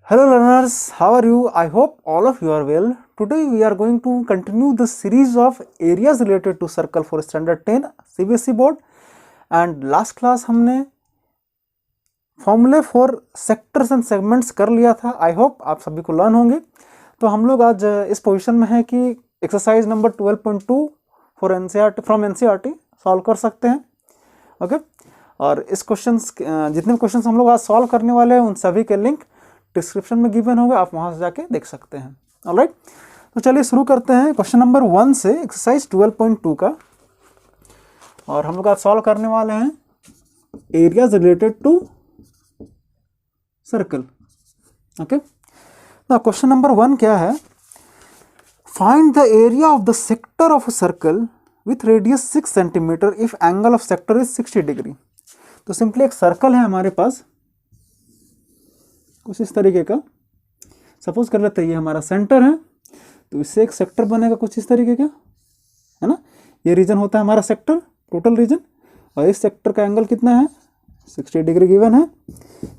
Hello learners, how are you? I hope all of you are well. Today we are going to continue the series of areas related to circle for standard 10 CBSE board and last class हमने फॉर्मूले for sectors and segments कर लिया था. I hope आप सभी को learn होंगे. तो हम लोग आज इस पोजीशन में है कि exercise number 12.2 for NCERT from NCERT solve कर सकते हैं. ओके और इस क्वेश्चंस जितने क्वेश्चंस हम लोग आज सॉल्व करने वाले हैं उन सभी के लिंक डिस्क्रिप्शन में गिवन होगा, आप वहां से जाके देख सकते हैं. ऑलराइट, तो चलिए शुरू करते हैं क्वेश्चन नंबर 1 से एक्सरसाइज 12.2 का. और हम लोग आज सॉल्व करने वाले हैं areas related to circle. Okay, ना क्वेश्चन नंबर 1 क्या है? Find the area of the sector of a circle with radius 6 centimetre if angle of sector is 60 degree. तो सिंपली एक सर्कल है हमारे पास कुछ इस तरीके का. सपोज कर लेते हैं ये हमारा सेंटर है, तो इससे एक सेक्टर बनेगा कुछ इस तरीके का, है ना. ये रीजन होता है हमारा सेक्टर, टोटल रीजन, और इस सेक्टर का एंगल कितना है? 60 डिग्री गिवन है.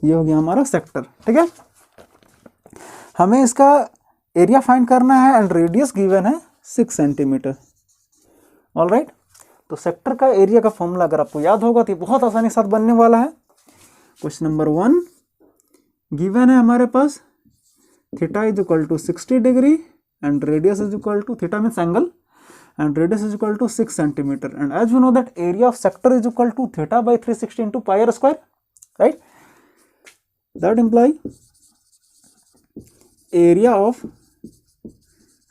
ये हो गया हमारा सेक्टर. ठीक है, हमें इसका एरिया फाइंड करना है एंड रेडियस गिवन है 6 सेंटीमीटर. ऑलराइट, तो सेक्टर का एरिया का फॉर्मूला अगर आपको याद होगा तो ये बहुत आसानी के साथ बनने वाला है. क्वेश्चन नंबर 1 गिवन है हमारे पास theta is equal to 60 degree and radius is equal to, theta means angle, and radius is equal to 6 centimeter, and as we know that area of sector is equal to theta by 360 into pi r square, right? That imply area of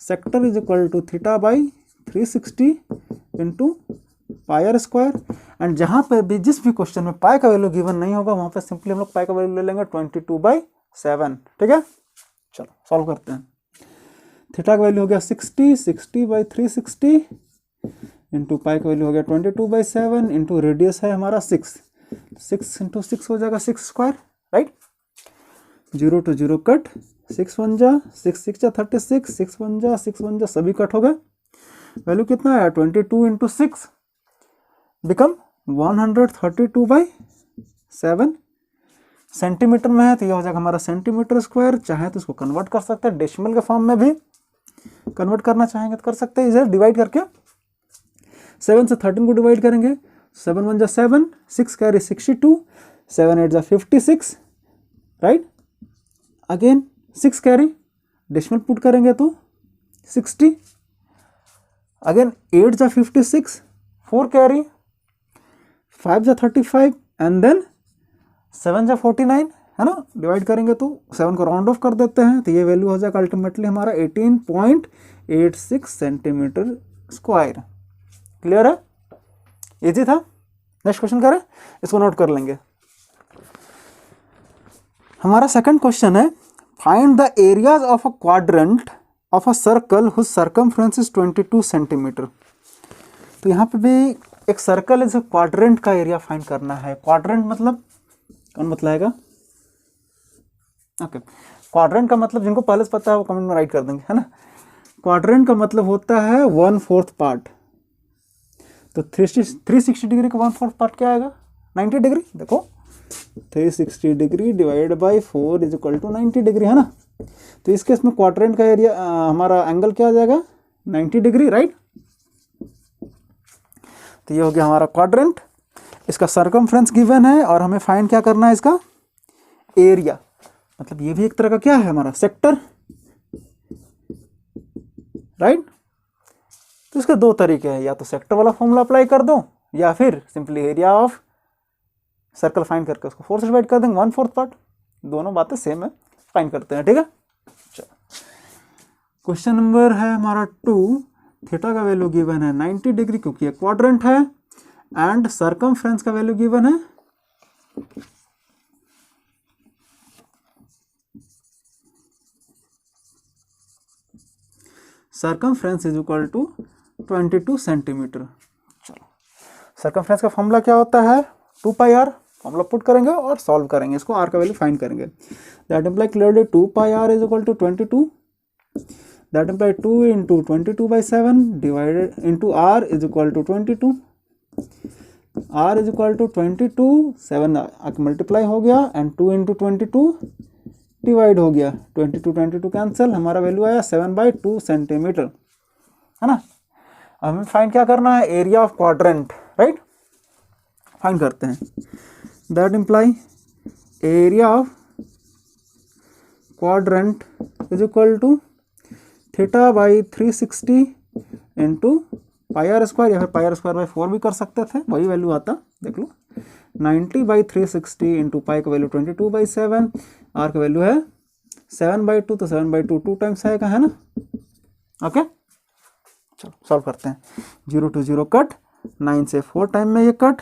sector is equal to theta by 360 into pi r square. and जहां पे भी जिस भी question में पाई का value given नहीं होगा वहां पे सिंपली हम लोग पाई का वैल्यू ले लेंगे 22/7. ठीक है, चलो सॉल्व करते हैं. थीटा का वैल्यू हो गया 60 बाई 360 इंटू पाई का वैल्यू हो गया 22/7 इंटू रेडियस है हमारा 6 इंटू 6 हो जाएगा 6 स्क्वायर. राइट, 0 to 0 कट, 6 1 जा 6 6 जा 36, 6 1 जा 6 1 जा सभी कट हो गए. वैल्यू कितना है? 22 इंटू 6 बिकम 132/7. सेंटीमीटर में है तो ये हो जाएगा हमारा सेंटीमीटर स्क्वायर. चाहे तो इसको कन्वर्ट कर सकते हैं डेसिमल के फॉर्म में भी कन्वर्ट करना चाहेंगे तो कर सकते हैं. इसे डिवाइड करके 7 से 13 को डिवाइड करेंगे. 7 1 जा 7, 6 कैरी 62, 7 8 जा 56. Right, again 6 carry decimal put करेंगे तो 60, अगेन 8 जा 56, 4 कैरी 5 जा 35 एंड देन 7 जा 49, है ना. डिवाइड करेंगे तो 7 को राउंड ऑफ कर देते हैं तो ये वैल्यू हो जाएगा अल्टीमेटली हमारा 18.86 सेंटीमीटर स्क्वायर. क्लियर है? इजी था. नेक्स्ट क्वेश्चन करें, इसको नोट कर लेंगे. हमारा सेकंड क्वेश्चन है find the areas of a quadrant of a circle whose circumference is 22 centimetre. तो यहाँ पे भी एक सर्कल है, क्वाड्रेंट का एरिया फाइंड करना है. क्वाड्रेंट मतलब कौन बतलाएगा? ओके, क्वाड्रेंट का मतलब जिनको पहले से पता है वो कमेंट में राइट कर देंगे, है ना. क्वाड्रेंट का मतलब होता है 1/4 पार्ट. तो 360 डिग्री का 1/4 पार्ट क्या आएगा? 90 डिग्री. देखो 360 degree divide by 4 is equal to 90 degree, है ना. तो इस केस में क्वाड्रेंट का एरिया हमारा एंगल क्या आ जाएगा? 90 डिग्री. राइट, तो ये हो गया हमारा क्वाड्रेंट. इसका सर्कमफ्रेंस गिवन है और हमें फाइंड क्या करना है? इसका एरिया. मतलब ये भी एक तरह का क्या है? हमारा सेक्टर. राइट, तो इसके दो तरीके हैं, या तो सेक्टर वाला फॉर्मूला अप्लाई कर दो या फिर simply area of circle find करके उसको 4 से डिवाइड कर देंगे 1/4 पार्ट. दोनों बातें सेम है, फाइंड करते हैं. ठीक है, चलो क्वेश्चन नंबर है हमारा 2. थीटा का वैल्यू गिवन है 90 डिग्री क्योंकि ये क्वाड्रेंट है एंड सर्कमफ्रेंस का वैल्यू गिवन है circumference is equal to 22 centimetre. चलो सर्कमफ्रेंस का फॉर्मूला क्या होता है? 2πr. फॉर्मूला पुट करेंगे और सॉल्व करेंगे, इसको r का वैल्यू फाइंड करेंगे. That imply clearly 2πr is equal to 22. That imply 2 into 22/7 divided into r is equal to 22. r is equal to 22, 7 multiply हो गया एंड 2 इंटू 22 डिवाइड हो गया 22 कैंसिल, हमारा वैल्यू आया 7/2 सेंटीमीटर, है ना। हमें फाइंड क्या करना है, area of quadrant, right. Find करते हैं, that imply area of quadrant is equal to θ/360 into pi r square, या फिर पाई आर स्क्वायर बाई 4 भी कर सकते थे, वही वैल्यू आता, देख लो 90/360 इंटू पाई का वैल्यू 22/7, आर का वैल्यू है 7/2, तो 7/2 2 टाइम्स आएगा, है ना। ओके, चलो सॉल्व करते हैं। 0 to 0 कट, 9 से 4 टाइम में ये कट,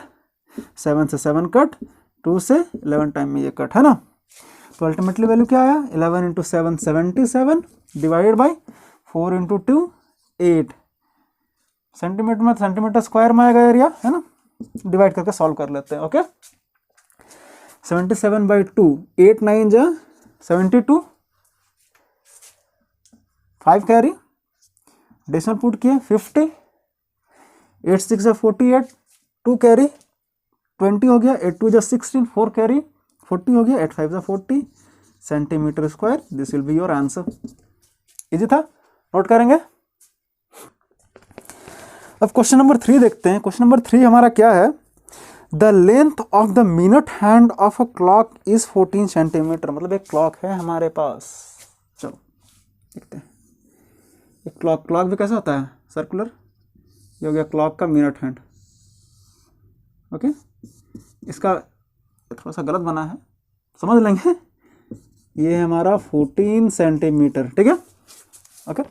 7 से 7 कट, 2 से 11 टाइम में ये कट, है ना। तो अल्टीमेटली वैल्यू क्या आया, 11 into 7 77 divided by 4 into 2 8 centimetre में, सेंटीमीटर स्क्वायर में आएगा एरिया, है ना। डिवाइड करके सॉल्व कर लेते हैं। ओके, 77/2, 8 9 जा 72, 5 कैरी, डेसिमल पुट किए 50, 8 6 जा 48, 2 कैरी 20 हो गया, 8 2 जा 16, 4 कैरी 40 हो गया, 8 5 जा 40 centimetre square. This will be your answer. Easy था, नोट करेंगे। अब क्वेश्चन नंबर 3 देखते हैं। क्वेश्चन नंबर 3 हमारा क्या है, the length of the minute hand of a clock is 14 centimetre. मतलब एक क्लॉक है हमारे पास, चलो देखते हैं। एक क्लॉक भी कैसा होता है, सर्कुलर। ये हो गया क्लॉक का मिनट हैंड। ओके, इसका थोड़ा सा गलत बना है, समझ लेंगे। ये है हमारा 14 सेंटीमीटर, ठीक है। ओके,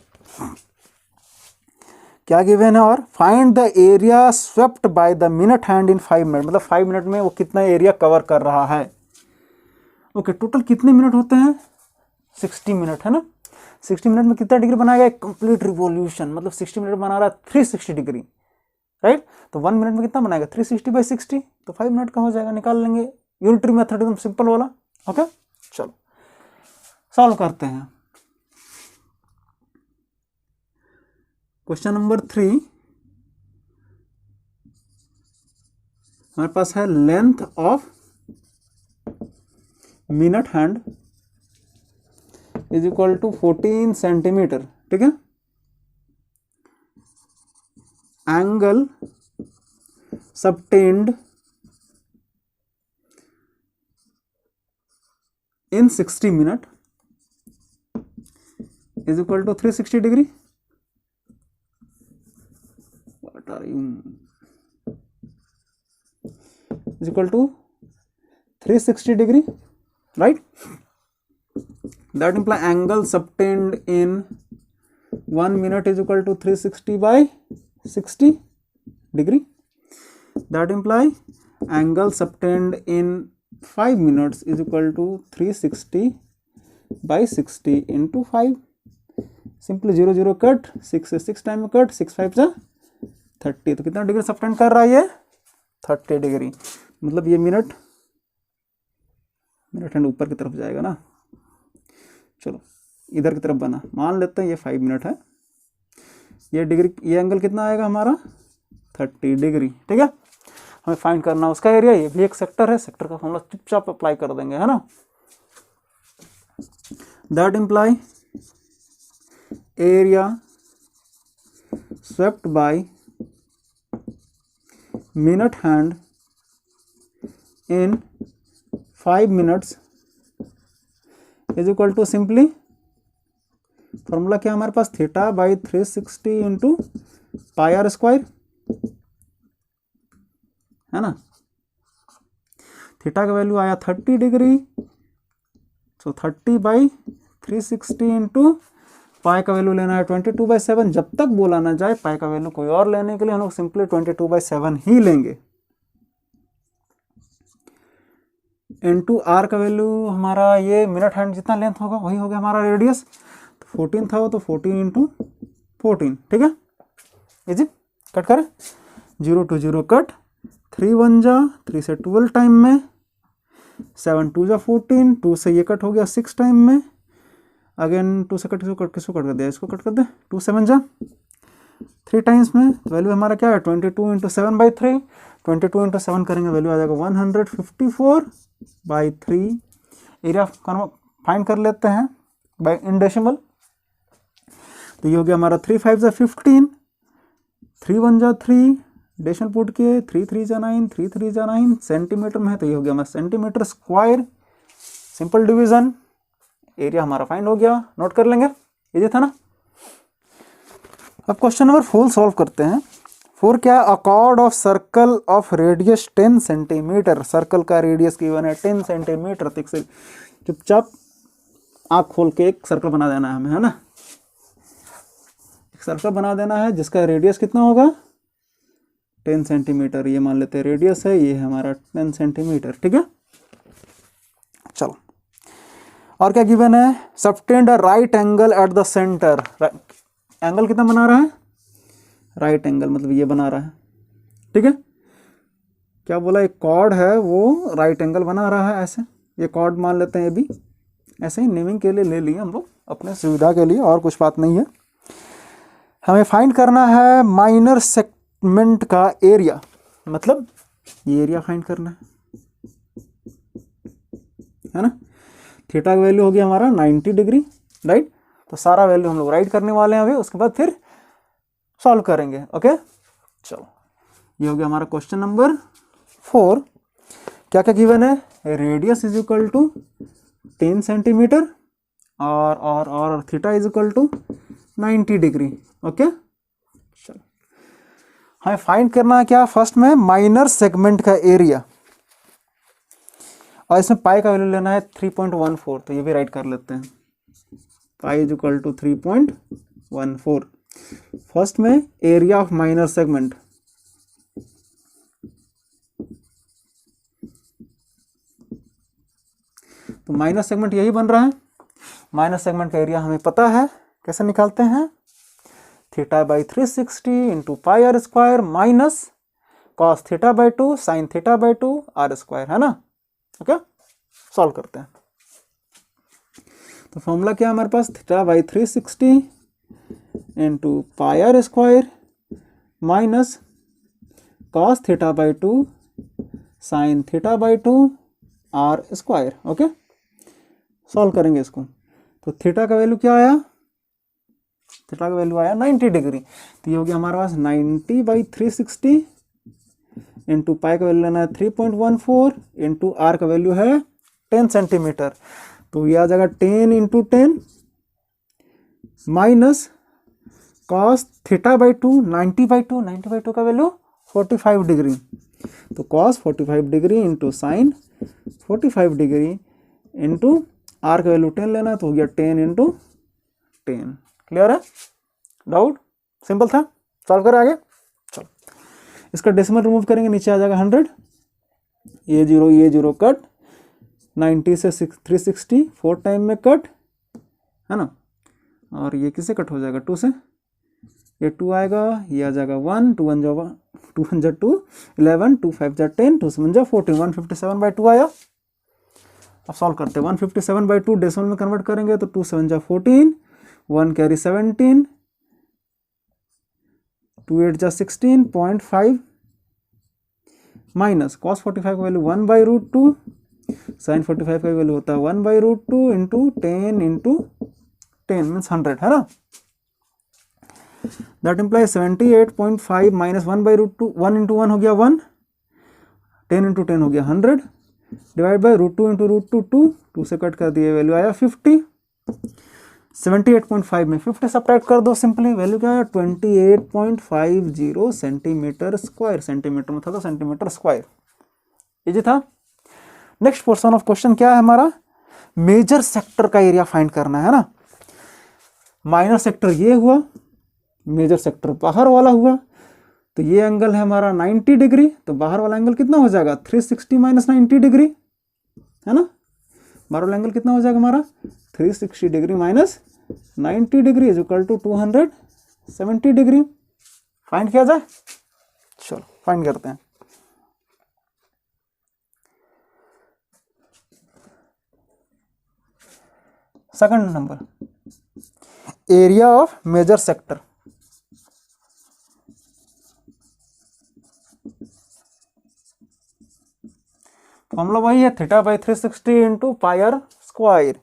क्या गिवन है, और find the area swept by the minute hand in 5 minute. मतलब 5 मिनट में वो कितना एरिया कवर कर रहा है। ओके, टोटल कितने मिनट होते हैं, 60 मिनट, है ना। 60 मिनट में कितना डिग्री बनाएगा, एक कंप्लीट रिवॉल्यूशन। मतलब 60 मिनट बना रहा है 360 डिग्री, राइट। तो 1 मिनट में कितना बनाएगा, 360/60, तो 5 मिनट का हो जाएगा, निकाल लेंगे। यूनिटरी मेथड एकदम सिंपल वाला। ओके, चलो सॉल्व करते हैं। क्वेश्चन नंबर 3 हमारे पास है, length of minute hand is equal to 14 centimetre, ठीक है। Angle subtended in 60 minute is equal to 360 degree. What are you? Is equal to 360 degree, right? That imply angle subtend in 1 minute is equal to 360/60 degree. That imply angle subtend in 5 minutes is equal to 360/60 into 5. Simply 0 0 cut, 6 से 6 time में cut, 6 5 जा 30, तो कितना degree subtend कर रहा है ये, 30 degree. मतलब ये मिनट हैंड ऊपर की तरफ जाएगा ना। चलो इधर की तरफ बना, मान लेते हैं ये 5 मिनट है। ये डिग्री, ये एंगल कितना आएगा हमारा, 30 डिग्री, ठीक है। हमें फाइंड करना उसका एरिया। ये भी एक सेक्टर है, सेक्टर का फॉर्मूला चुपचाप अप्लाई कर देंगे, है ना। That imply area swept by minute hand in 5 minutes is equal to, simply formula क्या हमारे पास, θ/360 इंटू पाई आर स्क्वायर, है ना। थीटा का वैल्यू आया 30 डिग्री, सो 30/360 इंटू पाई का वैल्यू लेना है 22/7। जब तक बोला ना जाए पाई का वैल्यू कोई और लेने के लिए हम लोग सिंपली 22/7 ही लेंगे। इनटू आर का वैल्यू हमारा, ये मिनट हैंड जितना लेंथ होगा वही होगा हमारा रेडियस। तो 14 था वो, तो 14 इंटू 14, ठीक है। इजी, कट करें, 0 to 0 कट, 3 1 जा 3 से 12 टाइम में, 7 2 जा 14, 2 से ये कट हो गया 6 टाइम में, अगेन 2 से कट, किसको कट कर दिया, इसको कट कर दे, 2 7 जा 3 टाइम्स में। वैल्यू हमारा क्या है, 22 इंटू 7/3, 22 इंटू 7 करेंगे, वैल्यू आ जाएगा 154/3। एरिया फाइंड कर लेते हैं बाय इन डेसिमल। तो ये हो गया हमारा 3 5 जा 15, 3 1 जा 3, डेसिमल पुट किए 3 3 जा 9, 3 3 जा 9, सेंटीमीटर में है तो ये हो गया हमारा centimetre square. Simple division, area हमारा फाइंड हो गया, नोट कर लेंगे, ये था ना। अब क्वेश्चन नंबर 4 सॉल्व करते हैं। 4 क्या, अ cord of circle of radius 10 centimetre, circle का रेडियस गिवन है 10 सेंटीमीटर। चुपचाप आँख खोल के एक सर्कल बना देना है हमें, है ना। एक सर्कल बना देना है जिसका रेडियस कितना होगा 10 सेंटीमीटर। ये मान लेते हैं रेडियस है, ये है हमारा 10 सेंटीमीटर, ठीक है। चलो, और क्या गिवन है, subtend a right angle at the centre. Angle कितना बना रहा है, राइट एंगल, मतलब ये बना रहा है, ठीक है। क्या बोला, एक कॉर्ड है वो राइट एंगल बना रहा है ऐसे। ये कॉर्ड मान लेते हैं, ये भी ऐसे ही नेमिंग के लिए ले लिए हम लोग अपने सुविधा के लिए, और कुछ बात नहीं है। हमें फाइंड करना है माइनर सेगमेंट का एरिया, मतलब ये एरिया फाइंड करना है ना। थीटा का वैल्यू हो गया हमारा 90 डिग्री, राइट। तो सारा वैल्यू हम लोग राइट करने वाले हैं अभी, उसके बाद फिर सॉल्व करेंगे, ओके। चलो, ये हो गया हमारा क्वेश्चन नंबर 4। क्या क्या गिवन है, radius is equal to 10 centimetre और theta is equal to 90 degree, okay. चलो, हमें फाइंड करना है क्या, फर्स्ट में माइनर सेगमेंट का एरिया, और इसमें पाई का वैल्यू लेना है 3.14। तो ये भी राइट कर लेते हैं, pi is equal to 3.14। First में एरिया ऑफ माइनर सेगमेंट, तो माइनर सेगमेंट यही बन रहा है। माइनर सेगमेंट का एरिया हमें पता है, कैसे निकालते हैं, theta by 360 into pi r square minus cos theta by 2 sine theta by 2 r square, है ना। ओके, सॉल्व करते हैं। तो फॉर्मूला क्या है हमारे पास, theta by 360 into pi r square minus cos theta by 2 sine theta by 2 r square. Okay, solve करेंगे इसको। तो थीटा का वैल्यू क्या आया, थीटा का वैल्यू आया 90 डिग्री। तो ये हो गया हमारे पास 90 बाई 360 इंटू पाई का वैल्यू लेना है 3.14 इंटू आर का वैल्यू है 10 सेंटीमीटर। तो ये आ जाएगा 10 into 10 minus cos theta by 2 90 by 2 का वैल्यू 45 डिग्री। तो cos 45 degree into sine 45 degree into r का वैल्यू 10 लेना, तो हो गया 10 इंटू 10। क्लियर है, डाउट, सिंपल था, सॉल्व करें आगे। चलो, इसका डेसिमल रिमूव करेंगे, नीचे आ जाएगा 100, ये जीरो कट, 90 से 360 4 टाइम में कट, है ना। और ये किससे कट हो जाएगा, 2 से, ये 2 आएगा, ये आ जाएगा 1, 2 1 जा 2, 11, 2 5 जा 10, 2 7 जा 14, 157 बाई 2 आया। अब सॉल्व करते हैं, 157 बाई 2 डेसिमल में कन्वर्ट करेंगे तो 2 7 जा 14, 1 कैरी 17, 2 8 जा 16.5 माइनस कॉस 45 का वैल्यू 1 बाई रूट 2, साइन 45 का वैल्यू होता है 1 by root 2 into 10 into 10 means 100, है ना। That implies 78.5 minus 1 by root 2, 1 into 1 हो गया 1, 10 इंटू 10 हो गया 100, divide by root 2 into root 2 2 से कट कर दिए, वैल्यू आया 50। 78.5 में 50 सब्ट्रैक्ट कर दो, सिंपली वैल्यू क्या है 28.50 सेंटीमीटर स्क्वायर। सेंटीमीटर में था तो सेंटीमीटर स्क्वायर, इजी था। नेक्स्ट पोर्शन ऑफ क्वेश्चन क्या है हमारा, मेजर सेक्टर का एरिया फाइंड करना है ना। माइनर सेक्टर ये हुआ, मेजर सेक्टर बाहर वाला हुआ, तो ये एंगल है हमारा 90 डिग्री, तो बाहर वाला एंगल कितना हो जाएगा 360 माइनस 90 डिग्री, है ना। बाहर वाला एंगल कितना हो जाएगा हमारा 360 degree minus 90 degree is equal to 270 degree. Find किया जाए, चलो फाइंड करते हैं। Second number, area of major sector. Formula वही है, theta by 360 into pi r square.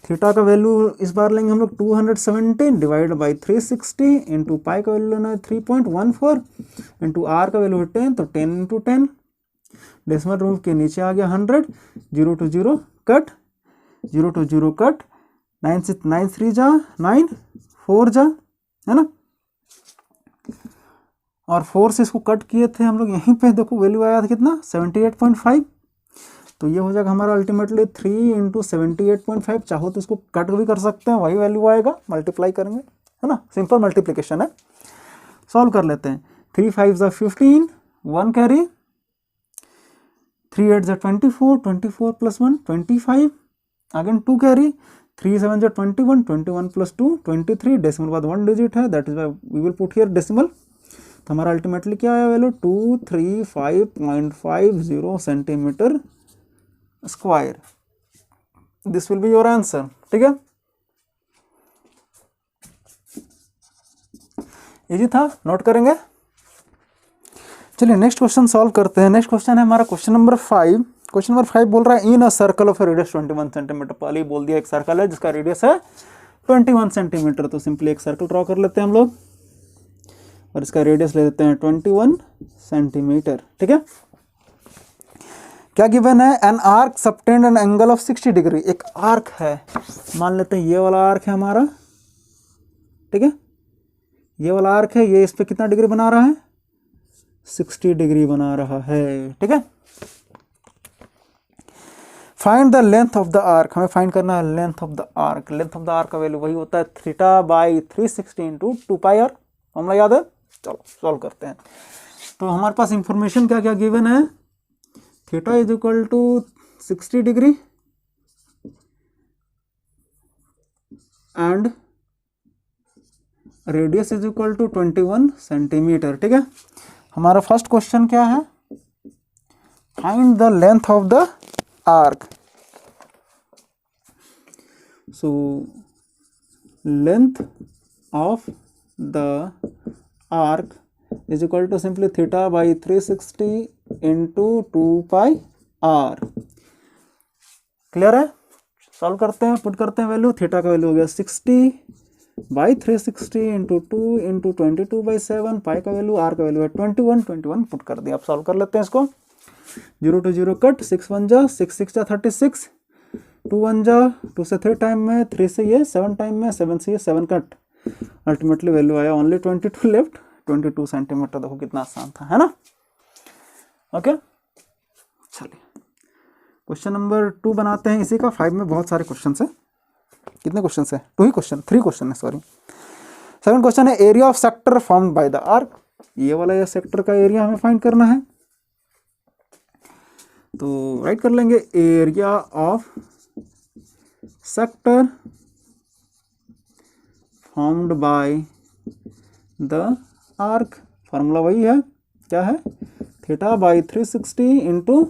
Theta का वैल्यू इस बार लेंगे हम लोग 217 डिवाइड बाई 360 इंटू पाई का वैल्यू लेना है 3.14 इंटू आर का वैल्यू है 10, तो 10 इंटू 10, डेसिमल रूट के नीचे आ गया 100, 0 to 0 कट, 0 to 0 कट, 9 से 9 3 जा 9, 4 जा, है ना, और 4 से इसको कट किए थे हम लोग, यहीं पे देखो वैल्यू आया था कितना 78.5, तो ये हो जाएगा हमारा अल्टीमेटली 3 इंटू 78.5, चाहो तो इसको कट भी कर सकते हैं, वही वैल्यू आएगा, मल्टीप्लाई करेंगे, है ना, सिंपल मल्टीप्लिकेशन है। सॉल्व कर लेते हैं, 3 5 15, 1 कैरी, 3 8 24, 24 प्लस 1 25, अगेन 2 कैरी, 3 7 21, 21 प्लस 2 23, डेसिमल बाद 1 डिजिट है, that is why we will put here decimal, तो हमारा अल्टीमेटली क्या आया value 235.50 centimetre square, this will be your answer. ठीक है, इजी था, नोट करेंगे। चलिए नेक्स्ट क्वेश्चन सॉल्व करते हैं। नेक्स्ट क्वेश्चन है हमारा क्वेश्चन नंबर 5। क्वेश्चन नंबर 5 बोल रहा है in a circle of radius 21 centimetre, पहले ही बोल दिया एक सर्कल है जिसका रेडियस है 21 सेंटीमीटर, तो सिंपली एक सर्कल ड्रॉ कर लेते हैं हम लोग और इसका रेडियस ले लेते हैं 21 सेंटीमीटर। ठीक है, क्या गिवन है, an arc subtend an angle of 60 degree, एक आर्क है, मान लेते हैं ये वाला आर्क है हमारा, ठीक है, ये वाला आर्क है, ये इस पे कितना डिग्री बना रहा है 60 डिग्री बना रहा है। ठीक है, find the length of the arc, हमें फाइंड करना है length of the arc. Length of the arc का वैल्यू वही होता है theta by 360 into 2 pi r, formula याद है। चलो सॉल्व करते हैं। तो हमारे पास इंफॉर्मेशन क्या क्या गिवन है, theta is equal to 60 degree and radius is equal to 21 centimetre. ठीक है, हमारा फर्स्ट क्वेश्चन क्या है, find the length of the arc. So length of the arc is equal to simply theta by 360 into 2 pi r. Clear है, solve करते हैं, put करते हैं वैल्यू, थीटा का वैल्यू हो गया 60 बाई 360 इंटू 2 इंटू 22 बाई 7, पाई का वैल्यू, आर का वैल्यू है 21 पुट कर दिया। अब सॉल्व कर लेते हैं इसको, 0 to 0 कट, 6 1 जा 6 6 जा 36, 2 1 जा 2 से 3 टाइम में, 3 से ये 7 टाइम में, 7 से ये 7 कट, अल्टीमेटली वैल्यू आया ओनली 22 लेफ्ट, 22 सेंटीमीटर। देखो कितना आसान था, है ना। ओके, चलिए क्वेश्चन नंबर 2 बनाते हैं इसी का। 5 में बहुत सारे क्वेश्चन है, कितने क्वेश्चन है, 2 ही क्वेश्चन, 3 क्वेश्चन है सॉरी। सेकंड क्वेश्चन है area of sector formed by the arc, ये वाला ये सेक्टर का एरिया हमें फाइंड करना है, तो राइट कर लेंगे area of sector formed by the arc, formula वही है, क्या है, theta by 360 into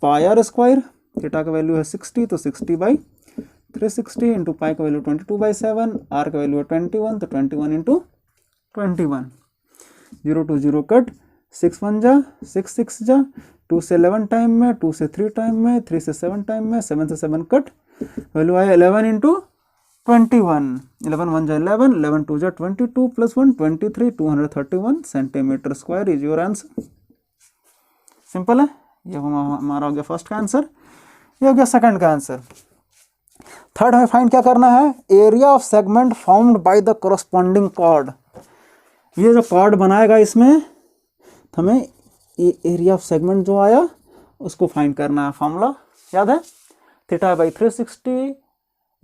pi r square, theta का वैल्यू है 60, तो 60 बाई 360 इंटू पाई का वैल्यू 22 बाई 7, आर का वैल्यू है 21, तो 21 इंटू 21, 0 to 0 कट, 6 1 जा 6 6 जा, 2 से 11 टाइम में, 2 से 3 टाइम में, 3 से 7 टाइम में, 7 से 7 कट, वैल्यू आया 11 इंटू 21, 11 1 जा 11, 11 2 जा 22 plus 1 23, 231 centimetre square is your answer. Simple है, ये हमारा हो गया फर्स्ट का आंसर, ये हो गया सेकंड का आंसर। थर्ड हमें फाइंड क्या करना है, area of segment formed by the corresponding chord, ये जो कॉर्ड बनाएगा इसमें हमें ये एरिया ऑफ सेगमेंट जो आया उसको फाइंड करना है। फॉर्मूला याद है, theta by 360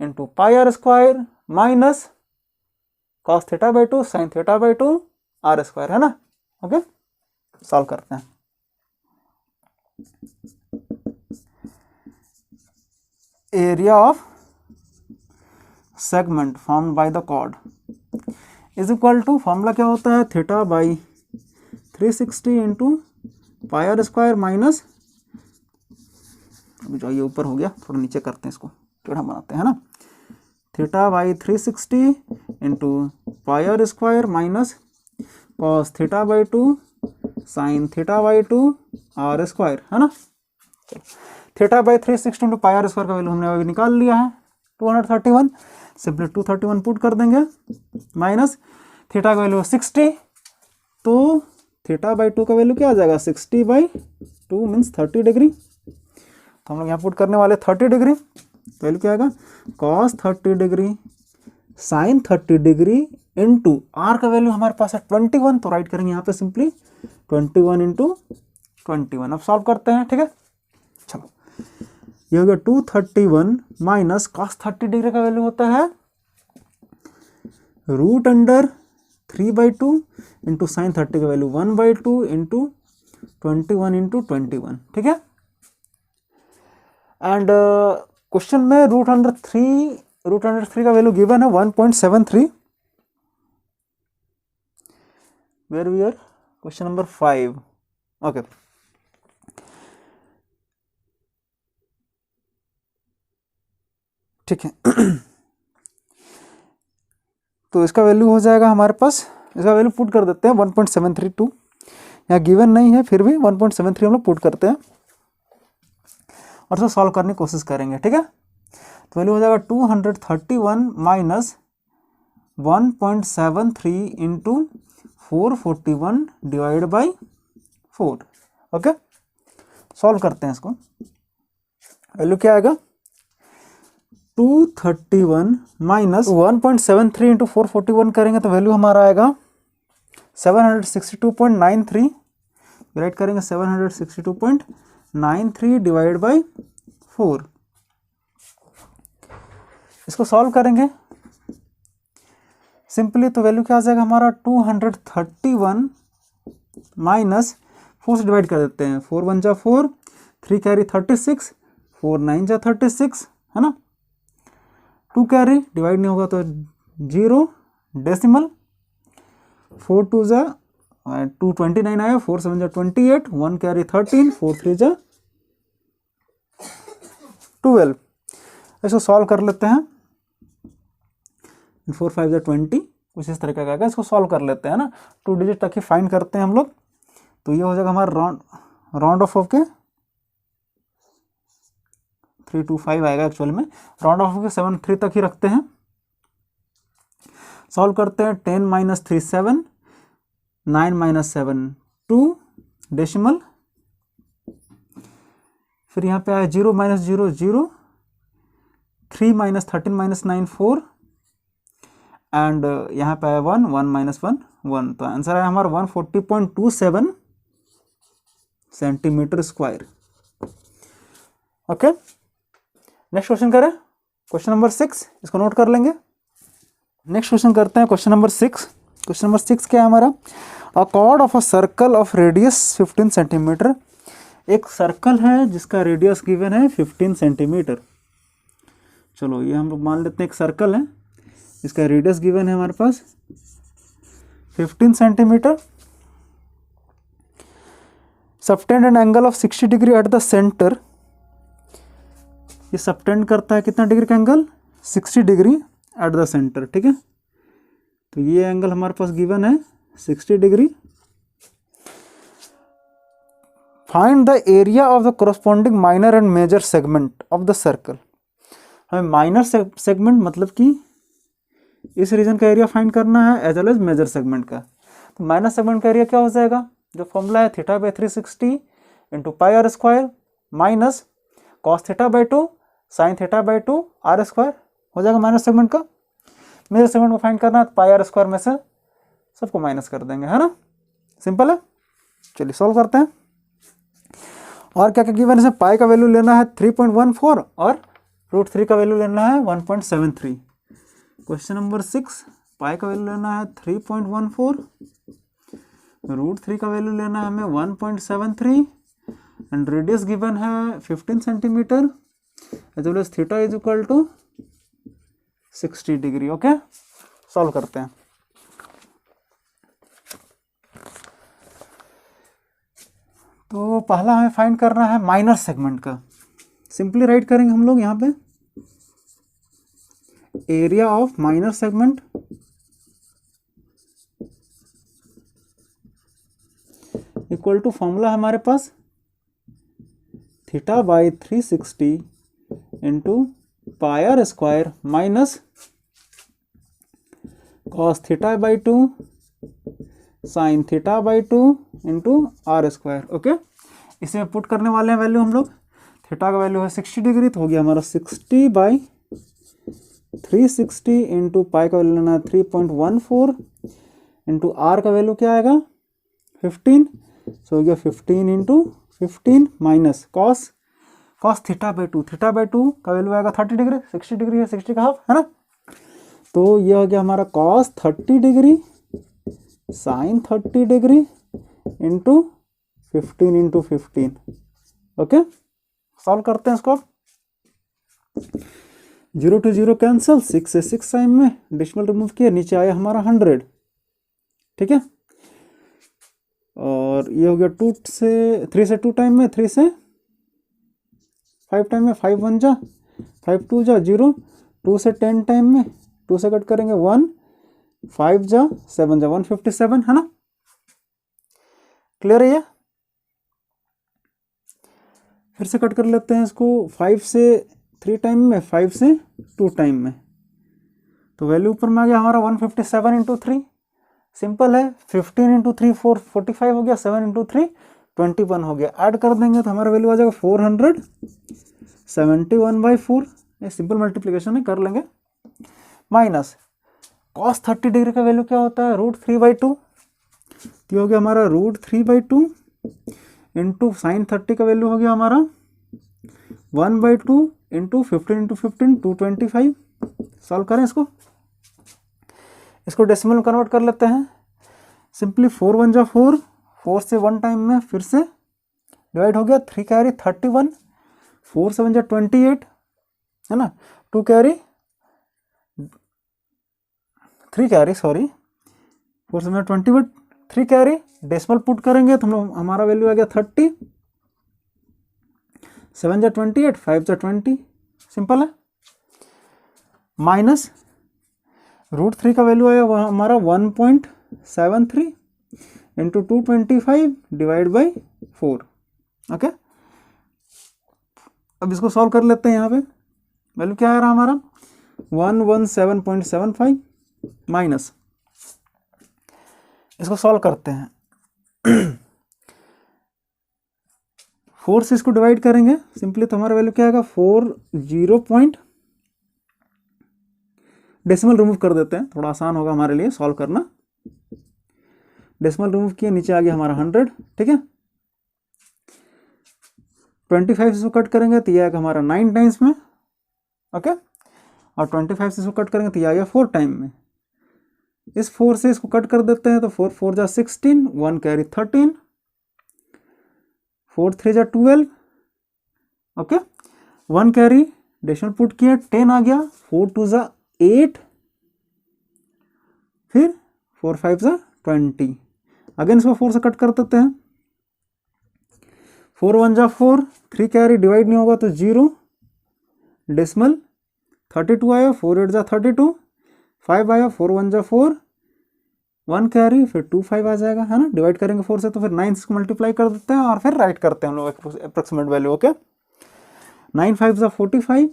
into pi r square minus cos theta by 2 sine theta by 2 r square, है ना। ओके, सॉल्व करते हैं। Area of segment formed by the chord is equal to, formula क्या होता है, theta by 360 into pi r square minus, अभी जो ये ऊपर हो गया थोड़ा नीचे करते हैं, इसको टेढ़ा बनाते हैं ना, theta by 360 into pi r square minus cos theta by 2 sine theta by 2 r square, है ना। Theta by 360 into pi r square का वैल्यू हमने अभी निकाल लिया है 231, सिंपली 231 पुट कर देंगे, माइनस थीटा का वैल्यू 60, तो थीटा बाई 2 का वैल्यू क्या आ जाएगा 60 बाई 2 मीन्स 30 डिग्री। तो हम लोग यहाँ पुट करने वाले 30 डिग्री, तो वैल्यू क्या आएगा cos 30 degree sine 30 degree into r का वैल्यू हमारे पास है 21, तो राइट करेंगे यहाँ पे सिंपली 21 इंटू 21। अब सॉल्व करते हैं, ठीक है। चलो ये हो गया 231 माइनस cos 30 डिग्री का वैल्यू होता है रूट अंडर 3/2 इंटू साइन 30 का वैल्यू 1/2 इंटू 21 इंटू 21, ठीक है। एंड क्वेश्चन में रूट अंडर थ्री का वैल्यू गिवन है 1.73, where we are question number 5, okay. ठीक है तो इसका वैल्यू हो जाएगा हमारे पास, इसका वैल्यू पुट कर देते हैं 1.732, यहाँ गिवन नहीं है फिर भी 1.73 हम लोग पुट करते हैं और उसको सॉल्व करने की कोशिश करेंगे, ठीक है। तो वैल्यू हो जाएगा 231 minus 1.73 into 441 divide by 4, okay. Solve करते हैं इसको, वैल्यू क्या आएगा 231 माइनस 1.73 इंटू 441 करेंगे तो वैल्यू हमारा आएगा 762.93, राइट करेंगे 762.93 डिवाइड बाई 4, इसको सॉल्व करेंगे सिंपली, तो वैल्यू क्या आ जाएगा हमारा 231 माइनस 4 से डिवाइड कर देते हैं, 4 1 जा 4, 3 कैरी 36, 4 9 जा 36, है ना। 2 कैरी डिवाइड नहीं होगा तो 0 डेसिमल, 4 2 जा 229 आया, 4 7 जा 28, 1 कैरी 13, 4 3 जा 12। इसको सॉल्व कर लेते हैं, 4 5 जा 20, कुछ इस तरीके का आएगा, इसको सॉल्व कर लेते हैं ना, 2 डिजिट तक ही फाइंड करते हैं हम लोग। तो ये हो जाएगा हमारा राउंड ऑफ के 325 आएगा एक्चुअल में, राउंड ऑफ के 73 तक ही रखते हैं। सॉल्व करते हैं, 10 माइनस 3 7, 9 माइनस 7 2 डेसिमल, फिर यहाँ पे आया 0 माइनस 0 0, 3 माइनस 13 माइनस 9 4, एंड यहाँ पे आया 1 1 माइनस 1 1, तो आंसर आया हमारा 140.27 centimetre square, okay. Next question करें, क्वेश्चन नंबर 6, इसको नोट कर लेंगे। नेक्स्ट क्वेश्चन करते हैं क्वेश्चन नंबर 6। क्वेश्चन नंबर 6 क्या है हमारा, अ cord of a circle of radius 15 centimetre, एक सर्कल है जिसका रेडियस गिवन है 15 सेंटीमीटर। चलो ये हम लोग मान लेते हैं एक सर्कल है, इसका रेडियस गिवन है हमारे पास 15 centimetre, subtend an angle of 60 degree at the centre, ये सबटेंड करता है कितना डिग्री का angle 60 degree at the centre, ठीक है। तो ये एंगल हमारे पास गिवन है 60 degree. Find the area of the corresponding minor and major segment of the circle, हमें माइनर सेगमेंट मतलब कि इस रीजन का एरिया फाइंड करना है as well as major segment का। तो माइनर सेगमेंट का एरिया क्या हो जाएगा, जो फॉर्मूला है theta by 360 into pi r square minus cos theta by 2 sine theta by 2 r square हो जाएगा माइनर सेगमेंट का। मेजर सेगमेंट को फाइंड करना है तो पाई आर स्क्वायर में से सबको माइनस कर देंगे, है ना, सिंपल है। चलिए सॉल्व करते हैं। और क्या क्या गिवन है, पाई का वैल्यू लेना है 3.14 और √3 का वैल्यू लेना है 1.73। क्वेश्चन नंबर 6, पाई का वैल्यू लेना है 3.14, √3 का वैल्यू लेना है हमें 1.73 एंड रेडियस गिवन है 15 centimetre as well as theta is equal to 60 degree, okay. Solve करते हैं। तो पहला हमें फाइंड करना है माइनर सेगमेंट का, सिंपली राइट करेंगे हम लोग यहाँ पे area of minor segment equal to formula हमारे पास theta by 360 into pi r square minus cos theta by 2 sine theta by 2 into r square. Okay, इसमें पुट करने वाले हैं वैल्यू हम लोग। थीटा का वैल्यू है 60 डिग्री, तो हो गया हमारा 60 बाई 360 इंटू पाई का वैल्यू लेना है 3.14 इंटू आर का वैल्यू क्या आएगा 15, सो हो गया 15 into 15 minus cos theta by 2, theta by 2 का वैल्यू आएगा 30 डिग्री, 60 डिग्री है, 60 का हाफ है ना, तो ये हो गया हमारा cos 30 degree sine 30 degree into 15 into 15। Okay, solve करते हैं इसको। 0 to 0 कैंसिल, 6 से 6 टाइम में डेसिमल रिमूव किया, नीचे आया हमारा 100। ठीक है, और ये हो गया 3 से 2 टाइम में, 3 से 5 टाइम में, 5 1 जा 5 2 जा 0, 2 से 10 टाइम में, 2 से कट करेंगे 1, 5 जा 7 जा 157 है ना। क्लियर है ये? फिर से कट कर लेते हैं इसको 5 से 3 टाइम में, 5 से 2 टाइम में, तो वैल्यू ऊपर में आ गया हमारा 157 इंटू 3। सिंपल है, 15 इंटू 3 45 हो गया, 7 इंटू 3 21 हो गया। ऐड कर देंगे तो हमारा वैल्यू आ जाएगा 471/4। ये सिंपल मल्टीप्लिकेशन है, कर लेंगे। माइनस कॉस 30 डिग्री का वैल्यू क्या होता है √3/2, तो हो गया हमारा √3/2 इंटू साइन 30 का वैल्यू हो गया हमारा 1/2 इंटू 15 इंटू 15 225। सॉल्व करें इसको डेसिमल में कन्वर्ट कर लेते हैं। सिंपली 4 1 जा 4, 4 से 1 टाइम में फिर से डिवाइड हो गया, 3 कैरी 31, 4 7 जा 28 है ना, 2 कैरी 3 कैरी सॉरी 4 7 जा 21, 3 कैरी डेसिमल पुट करेंगे तो हमारा वैल्यू आ गया 30, 7 जा 28, 5 जा 20। सिंपल है। माइनस √3 का वैल्यू आया वह हमारा 1.73 इंटू 225 डिवाइड बाई 4। ओके, अब इसको सॉल्व कर लेते हैं। यहाँ पे वैल्यू क्या आ रहा हमारा 117.75 माइनस, इसको सॉल्व करते हैं 4 से इसको डिवाइड करेंगे सिंपली, तो हमारा वैल्यू क्या आएगा 40 डेसिमल रिमूव कर देते हैं, थोड़ा आसान होगा हमारे लिए सॉल्व करना। डेसिमल रिमूव किए, नीचे आ गया हमारा 100। ठीक है, 25 से इसको कट करेंगे तो ये आएगा हमारा 9 टाइम्स में। ओके, और 25 से इसको कट करेंगे तो ये आ गया 4 टाइम में। इस 4 से इसको कट कर देते हैं तो 4 4 जा 16, 1 कैरी 13, 4 3 जा 12। ओके, 1 कैरी डेसिमल पुट किया, 10 आ गया, 4 2 जा 8, फिर 4 5 जा 20। अगेन इसको 4 से कट कर देते हैं, 4 1 जा 4, 3 कैरी डिवाइड नहीं होगा तो 0, डेसिमल 32 आया, 4 8 जा 32, 5 आया, 4 1 जा 4, 1 कैरी फिर 2 5 आ जाएगा है ना। डिवाइड करेंगे 4 से तो फिर 9 से मल्टीप्लाई कर देते हैं और फिर राइट करते हैं हम लोग अप्रोक्सीमेट वैल्यू। ओके, 9 5 जा 45,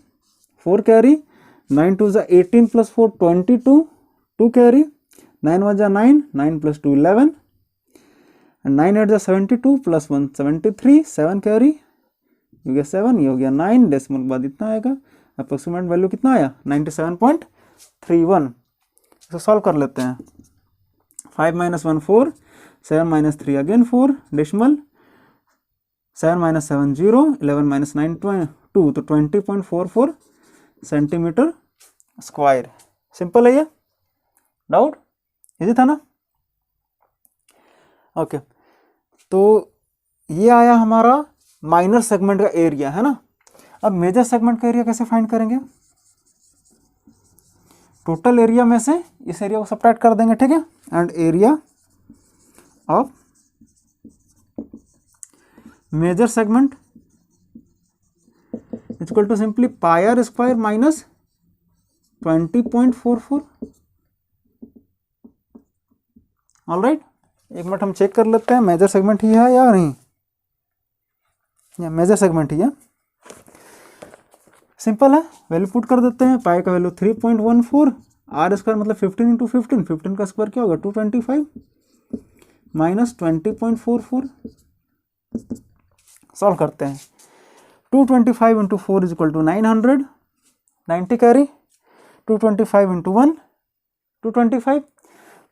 4 कैरी, 9 2 जा 18 प्लस 4 22, 2 कैरी, 9 1 जा 9, 9 प्लस 2 11, 9 8 जा 72 प्लस 1 73, 7 कैरी हो गया 7, ये हो गया 9, डेसिमल के बाद इतना आएगा। अप्रोक्सीमेट वैल्यू कितना आया 97.31। इसको सॉल्व कर लेते हैं। 5 - 1 4, 7 - 3 अगेन 4, डेसिमल 7 - 7 0, 11 - 9 2, तो 20.44 सेंटीमीटर स्क्वायर। सिंपल है ये, डाउट इजी था ना। ओके, तो ये आया हमारा माइनर सेगमेंट का एरिया है ना। अब मेजर सेगमेंट का एरिया कैसे फाइंड करेंगे, टोटल एरिया में से इस एरिया को सब्ट्रैक्ट कर देंगे। ठीक है, and area of major segment equal to simply pi r square minus 20.44। Alright, एक मिनट हम चेक कर लेते हैं मेजर सेगमेंट ही है या नहीं। मेजर सेगमेंट ही है, सिंपल है। वैल्यू पुट कर देते हैं, पाई का वैल्यू 3.14, आर स्क्वायर मतलब 15 इंटू 15, 15 का स्क्वायर क्या होगा 225 माइनस 20.44। सॉल्व करते हैं, 225 into 4 is equal to 900, 90 carry, 225 into 1 225,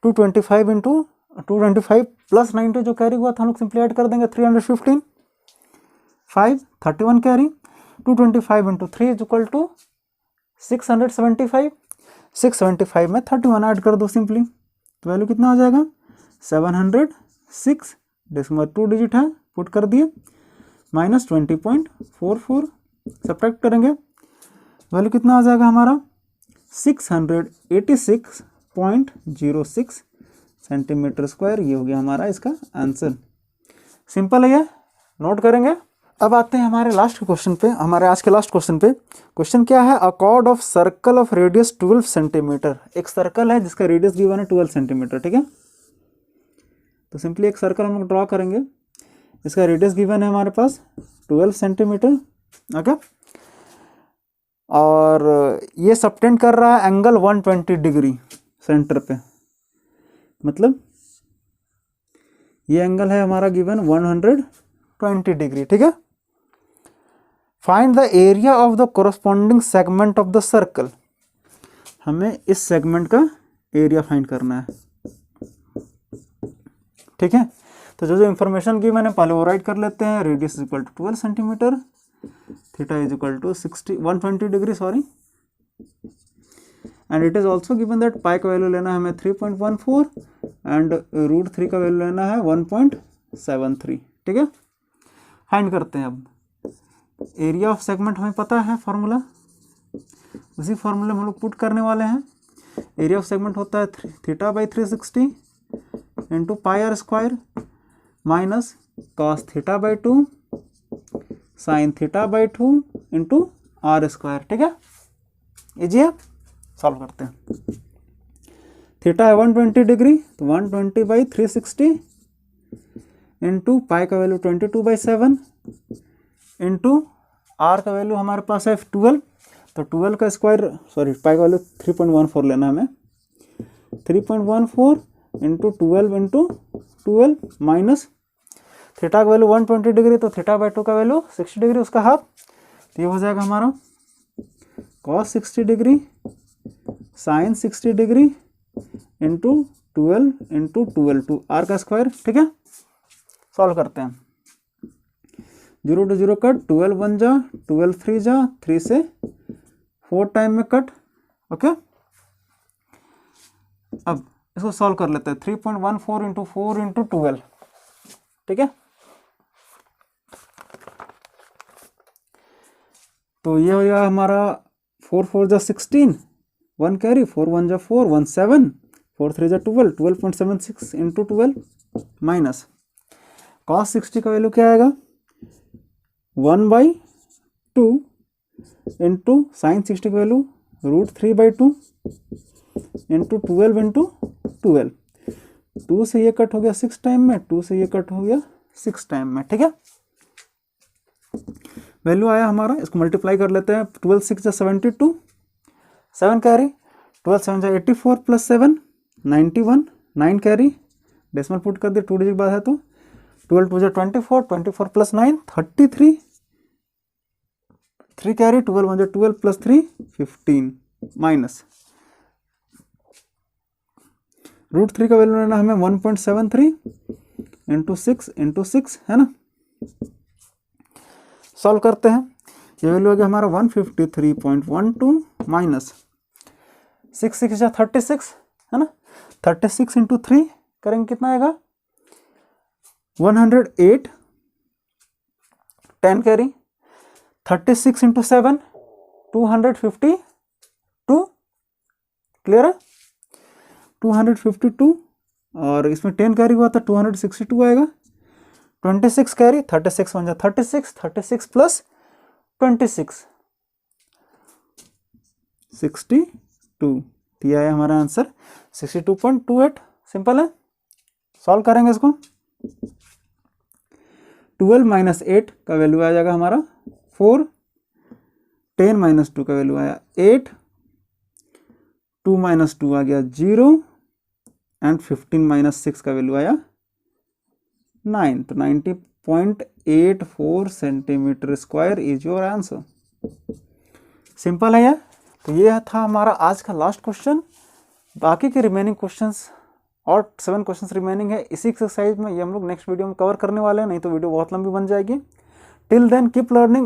225 into 225 plus 90 जो कैरी हुआ था हम लोग सिंपली ऐड कर देंगे 315, 5 31 carry, 225 into 3 is equal to 675, 675 में 31 ऐड कर दो सिंपली, तो वैल्यू कितना आ जाएगा 706, डेसिमल 2 डिजिट है, पुट कर दिए, माइनस 20.44, सब्ट्रैक्ट करेंगे, वैल्यू कितना आ जाएगा हमारा 686.06 सेंटीमीटर स्क्वायर। ये हो गया हमारा इसका आंसर। सिंपल है ये, नोट करेंगे। अब आते हैं हमारे लास्ट क्वेश्चन पे, हमारे आज के लास्ट क्वेश्चन पे। क्वेश्चन क्या है, अ cord of circle of radius 12 centimetre. एक सर्कल है जिसका रेडियस गिवन है 12 सेंटीमीटर, ठीक है। तो सिंपली एक सर्कल हम लोग ड्रॉ करेंगे, इसका रेडियस गिवन है हमारे पास 12 सेंटीमीटर, ओके। और ये सबटेंड कर रहा है एंगल 120 डिग्री सेंटर पे, मतलब ये एंगल है हमारा गिवन 120 डिग्री, ठीक है। Find the area of the corresponding segment of the circle. हमें इस सेगमेंट का एरिया फाइंड करना है, ठीक है। तो जो जो इंफॉर्मेशन की मैंने पहले वो राइट कर लेते हैं। Radius is equal to 12 centimetre, theta is equal to 120 degree, sorry, and it is also given that pi का वैल्यू लेना है हमें 3.14 एंड √3 का वैल्यू लेना है 1.73, ठीक है। फाइंड करते हैं अब एरिया ऑफ सेगमेंट, हमें पता है फॉर्मूला, उसी फॉर्मूले में हम लोग पुट करने वाले हैं। एरिया ऑफ सेगमेंट होता है theta by 360 into pi r square minus cos theta by 2 sine theta by 2 into r square, ठीक है। इजी है, सॉल्व करते हैं। थीटा है 120 डिग्री, तो 120 बाई 360 इंटू पाई का वैल्यू 22/7 इंटू आर का वैल्यू हमारे पास है 12, तो 12 का स्क्वायर, सॉरी पाई का वैल्यू 3.14 लेना हमें, 3.14 इंटू 12 माइनस थीटा का वैल्यू 120 डिग्री, तो थीटा बाई 2 का वैल्यू 60 डिग्री, उसका हाफ, तो ये हो जाएगा हमारा cos 60 degree sine 60 degree into 12 into 12 two r का स्क्वायर, ठीक है। सॉल्व करते हैं, 0 to 0 कट, 12 1 जा, 12 3 जा, 3 से 4 टाइम में कट, ओके। अब इसको सॉल्व कर लेते हैं, 3.14 इंटू 4 इंटू 12, ठीक है। तो ये हो गया हमारा 4 4 जा 16, 1 कैरी, 4 1 जा 4, 1 7, 4 3 जा 12, 12.76 इंटू 12 माइनस cos 60 का वैल्यू क्या आएगा 1/2 इंटू साइन 60 का वैल्यू √3/2 इंटू 12 इंटू 12, 2 से ये कट हो गया 6 टाइम में, 2 से ये कट हो गया 6 टाइम में, ठीक है। वैल्यू आया हमारा, इसको मल्टीप्लाई कर लेते हैं, 12 6 जा 72, 7 कैरी, 12 7 जा 84 प्लस 7 91, 9 कैरी, डेसिमल पुट कर दिया, 2 डिजिट बाद है, तो 12 2 जा 24, 24 प्लस 9 33, 3 कैरी, 12 1 जा 12 प्लस 3 15 माइनस √3 का वैल्यू लेना हमें 1.73 इंटू 6 है ना। सॉल्व करते हैं, ये वैल्यू आ गया हमारा 153.12 माइनस 6 6 जा 36 है ना, 36 इंटू 3 करेंगे कितना आएगा 108, 10 कैरी, 36 इंटू 7 252, क्लियर है, 252, और इसमें 10 कैरी हुआ था 262 आएगा, 26 कैरी, 36 1 जा 36, 36 प्लस 26 62, तो ये आया हमारा आंसर 62.28। सिंपल है, सॉल्व करेंगे इसको, 12 माइनस 8 का वैल्यू आ जाएगा हमारा 4, 10 माइनस 2 का वैल्यू आया 8, 2 माइनस 2 आ गया 0 एंड 15 माइनस 6 का वैल्यू आया 9। तो 90.84 centimetre square is your answer. Simple है यार। तो ये था हमारा आज का लास्ट क्वेश्चन। बाकी के रिमेनिंग क्वेश्चंस और 7 क्वेश्चंस रिमेनिंग है इसी एक्सरसाइज में, ये हम लोग नेक्स्ट वीडियो में कवर करने वाले हैं, नहीं तो वीडियो बहुत लंबी बन जाएगी। Till then keep learning.